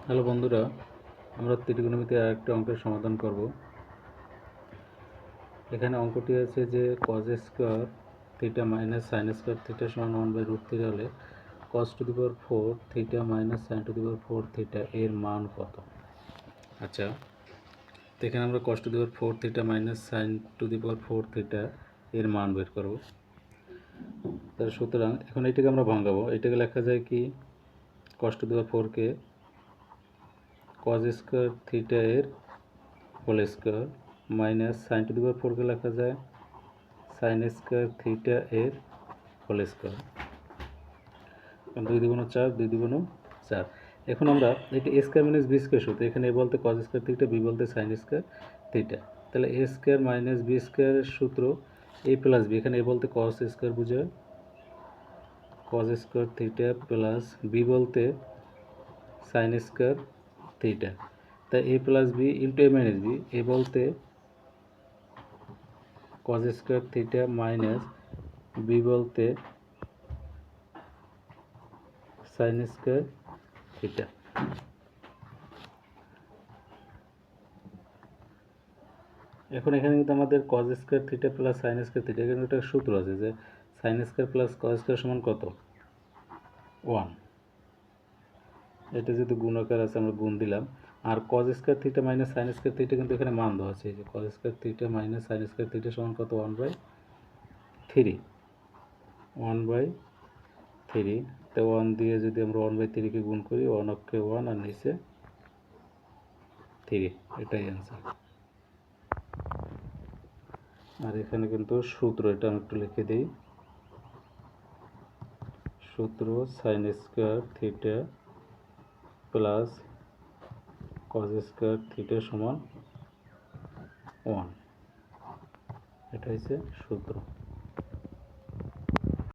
Hello বন্ধুরা, আমরা ত্রিকোণমিতির আরেকটি অঙ্কের সমাধান করব। এখানে অঙ্কটি আছে যে cos square theta minus sine square theta সমান 1/√3 হলে cos to the power 4 theta minus sine to the power 4 theta এর মান কত। আচ্ছা, তো এখানে আমরা cos to the power 4 theta minus sine to the power 4 theta এর মান বের করব। তাহলে সুতরাং এখন এটাকে আমরা ভাঙাবো। এটাকে লেখা যায় কি, cos টু দি পাওয়ার 4 কে cos স্কয়ার থিটা এর whole square minus sine to the power 4 কে লেখা যায় সাইন স্কয়ার থিটা এর হোল স্কয়ার। 2 দ্বিগুণ 4, 2 দ্বিগুণ 4। এখন আমরা এটা a square minus b square সূত্র, এখানে a বলতে cos স্কয়ার থিটা, b বলতে সাইন স্কয়ার থিটা। তাহলে a স্কয়ার মাইনাস b স্কয়ারের সূত্র a প্লাস b, এখানে a বলতে cos স্কয়ার বোঝায়, cos square theta plus b বলতে সাইন স্কয়ার থিটা। তাই a plus b into a minus b, a বলতে cos square theta minus b বলতে sign square theta. এখন এখানে কিন্তু আমাদের cos square theta plus sign square theta, এখানে একটা সূত্র আছে যে sine square plus cos square সমান কত, 1। এটা যেহেতু গুণাকার আছে আমরা গুণ দিলাম। আর cos square theta minus sine square theta কিন্তু এখানে মান দেওয়া আছে, যে cos square theta minus sine square theta সমান কত, 1/3। 1/3, তো 1 দিয়ে যদি আমরা 1/3 কে গুণ করি, 1 অক্ষে 1 আর নিচে 3, এটাই অ্যান্সার। আর এখানে কিন্তু সূত্র, এটা আমি একটু লিখে দিই। সূত্র sign square theta plus cos square theta সমান 1, এটা হচ্ছে সূত্র।